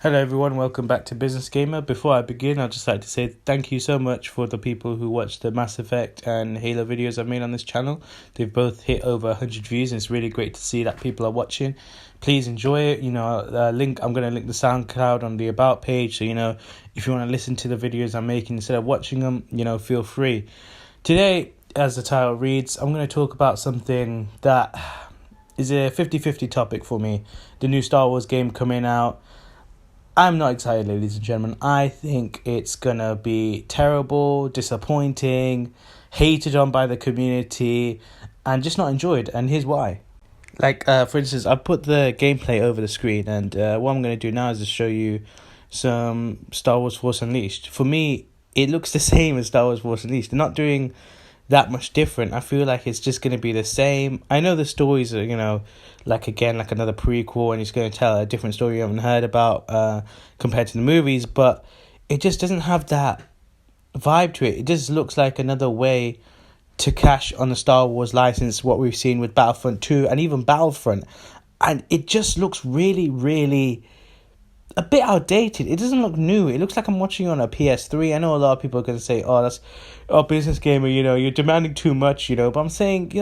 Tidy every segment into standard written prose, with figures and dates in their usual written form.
Hello everyone, welcome back to Business Gamer. Before I begin, I'd just like to say thank you so much for the people who watched the Mass Effect and Halo videos I've made on this channel. They've both hit over 100 views and it's really great to see that people are watching. Please enjoy it. I'm going to link the SoundCloud on the About page, so if you want to listen to the videos I'm making instead of watching them, feel free. Today, as the title reads, I'm going to talk about something that is a 50-50 topic for me. The new Star Wars game coming out. I'm not excited, ladies and gentlemen. I think it's gonna be terrible, disappointing, hated on by the community, and just not enjoyed. And here's why. For instance, I put the gameplay over the screen, and what I'm gonna do now is just show you some Star Wars Force Unleashed. For me, it looks the same as Star Wars Force Unleashed. They're not doing that much different. I feel like it's just going to be the same. I know the stories are, like another prequel, and it's going to tell a different story you haven't heard about compared to the movies, but it just doesn't have that vibe to it. It just looks like another way to cash on the Star Wars license, what we've seen with Battlefront 2 and even Battlefront. And it just looks really, really a bit outdated. It doesn't look new. It looks like I'm watching on a PS3. I know a lot of people are going to say, Business Gamer, you're demanding too much, but I'm saying,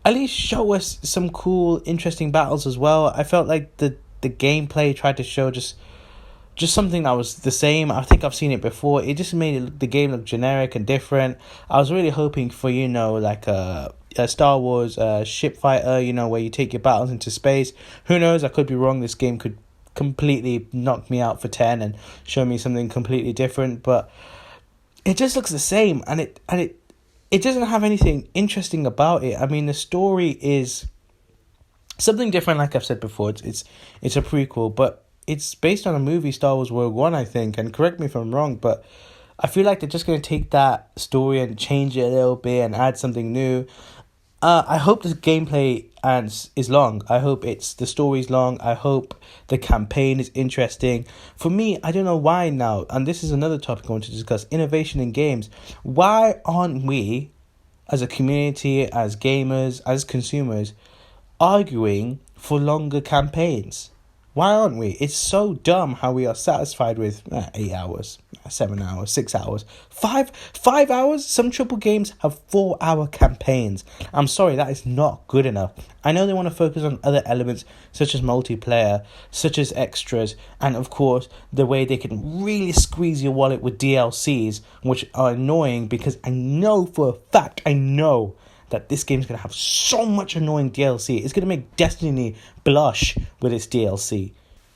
at least show us some cool, interesting battles as well. I felt like the gameplay tried to show just something that was the same. I think I've seen it before. It just made the game look generic and different. I was really hoping for, like a Star Wars ship fighter, where you take your battles into space. Who knows? I could be wrong. This game could completely knock me out for 10 and show me something completely different, but it just looks the same, and it doesn't have anything interesting about it. I mean, the story is something different, like I've said before. It's a prequel, but it's based on a movie, Star Wars Rogue One, I think, and correct me if I'm wrong, but I feel like they're just going to take that story and change it a little bit and add something new. I hope the gameplay is long. I hope the story's long. I hope the campaign is interesting. For me, I don't know why now, and this is another topic I want to discuss, innovation in games. Why aren't we, as a community, as gamers, as consumers, arguing for longer campaigns? Why aren't we? It's so dumb how we are satisfied with 8 hours, 7 hours, 6 hours, 5 hours. Some triple games have 4-hour campaigns. I'm sorry, that is not good enough. I know they want to focus on other elements such as multiplayer, such as extras, and of course the way they can really squeeze your wallet with DLCs, which are annoying because I know for a fact, that this game's going to have so much annoying DLC. It's going to make Destiny blush with its DLC.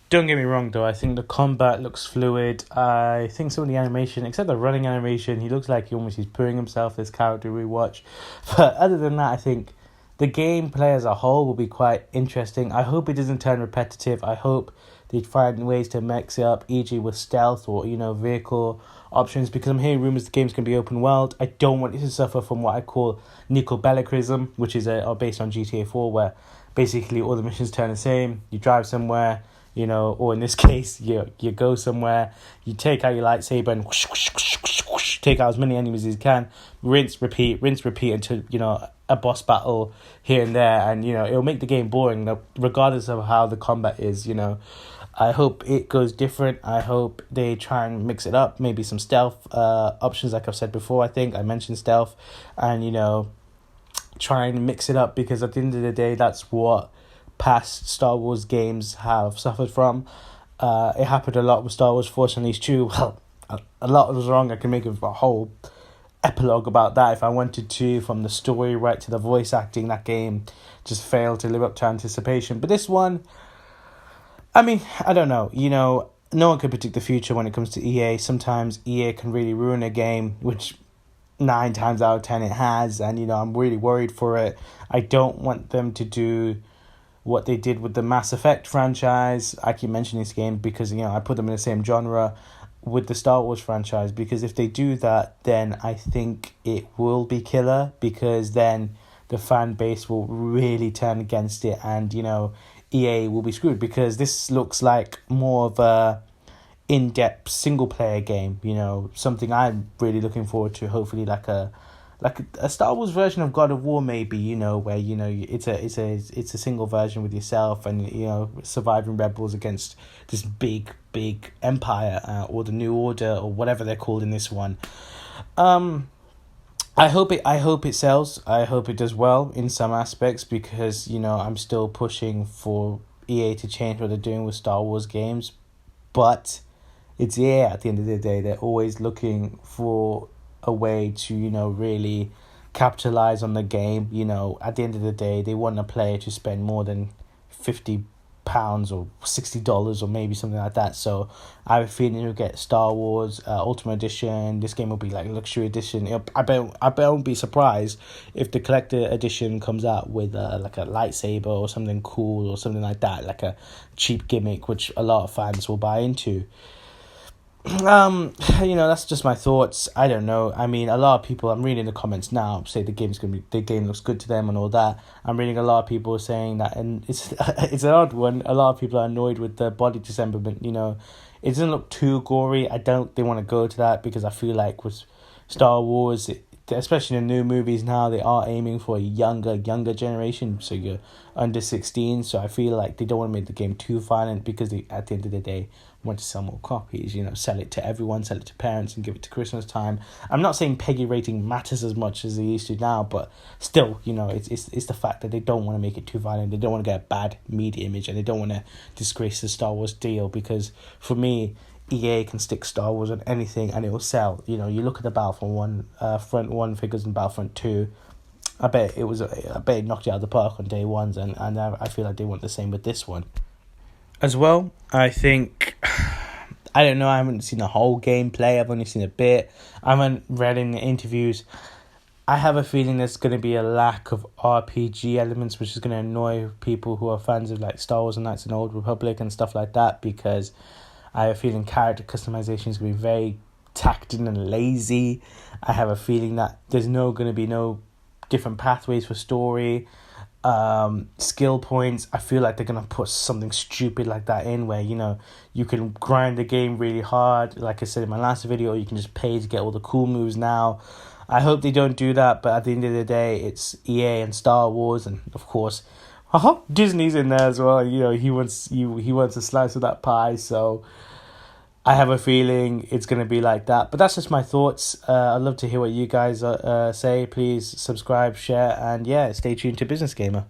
Don't get me wrong though, I think the combat looks fluid. I think some of the animation, except the running animation, he looks like he's pooing himself, this character we watch. But other than that, I think the gameplay as a whole will be quite interesting. I hope it doesn't turn repetitive. I hope they find ways to mix it up, e.g. with stealth or, vehicle options, because I'm hearing rumours the game's going to be open world. I don't want it to suffer from what I call Nickel-Bellicrism, which is based on GTA 4, where basically all the missions turn the same. You drive somewhere, or in this case, you go somewhere, you take out your lightsaber and whoosh, whoosh, whoosh, whoosh, whoosh, take out as many enemies as you can, rinse, repeat until, a boss battle here and there, and, it'll make the game boring, regardless of how the combat is, I hope it goes different. I hope they try and mix it up. Maybe some stealth options, like I've said before. I think I mentioned stealth, and try and mix it up, because at the end of the day, that's what past Star Wars games have suffered from. It happened a lot with Star Wars Force Unleashed 2. Well, a lot was wrong. I can make a whole epilogue about that if I wanted to, from the story right to the voice acting. That game just failed to live up to anticipation. But this one, I mean, I don't know. No one can predict the future when it comes to EA. Sometimes EA can really ruin a game, which 9 times out of 10 it has. And, I'm really worried for it. I don't want them to do what they did with the Mass Effect franchise. I keep mentioning this game because, I put them in the same genre with the Star Wars franchise. Because if they do that, then I think it will be killer. Because then the fan base will really turn against it. And, EA will be screwed, because this looks like more of a in-depth single-player game, something I'm really looking forward to, hopefully like a like a Star Wars version of God of War, maybe, where it's a single version with yourself, and surviving rebels against this big empire, or the New Order, or whatever they're called in this one. I hope it sells. I hope it does well in some aspects, because I'm still pushing for EA to change what they're doing with Star Wars games, but it's EA at the end of the day. They're always looking for a way to really capitalize on the game. At the end of the day, they want a player to spend more than £50 or $60 or maybe something like that. So I have a feeling you'll get Star Wars Ultimate Edition. This game will be like luxury edition. I bet I won't be surprised if the collector edition comes out with like a lightsaber or something cool or something like that, like a cheap gimmick which a lot of fans will buy into. That's just my thoughts. I don't know. I mean, a lot of people, I'm reading the comments now, say the game looks good to them and all that. I'm reading a lot of people saying that, and it's it's an odd one. A lot of people are annoyed with the body dismemberment. It doesn't look too gory. I don't think they want to go to that, because I feel like with Star Wars, especially in the new movies now, they are aiming for a younger generation, so you're under 16. So I feel like they don't want to make the game too violent, because they, at the end of the day, want to sell more copies. Sell it to everyone, sell it to parents, and give it to Christmas time. I'm not saying PEGI rating matters as much as they used to now, but still, it's the fact that they don't want to make it too violent. They don't want to get a bad media image, and they don't want to disgrace the Star Wars deal, because for me, EA can stick Star Wars on anything and it will sell. You look at the Battlefront 1, Front 1 figures and Battlefront 2. I bet it knocked it out of the park on day ones, and I feel like they want the same with this one. As well, I think, I don't know, I haven't seen the whole gameplay, I've only seen a bit, I haven't read any interviews. I have a feeling there's going to be a lack of RPG elements, which is going to annoy people who are fans of like Star Wars and Knights of the Old Republic and stuff like that, because I have a feeling character customization is going to be very tacked in and lazy. I have a feeling that there's going to be no different pathways for story. Skill points, I feel like they're going to put something stupid like that in, where you can grind the game really hard, like I said in my last video. You can just pay to get all the cool moves now. I hope they don't do that, but at the end of the day, it's EA and Star Wars, and of course Disney's in there as well. He wants a slice of that pie, so I have a feeling it's going to be like that. But that's just my thoughts. I'd love to hear what you guys say. Please subscribe, share, and stay tuned to Business Gamer.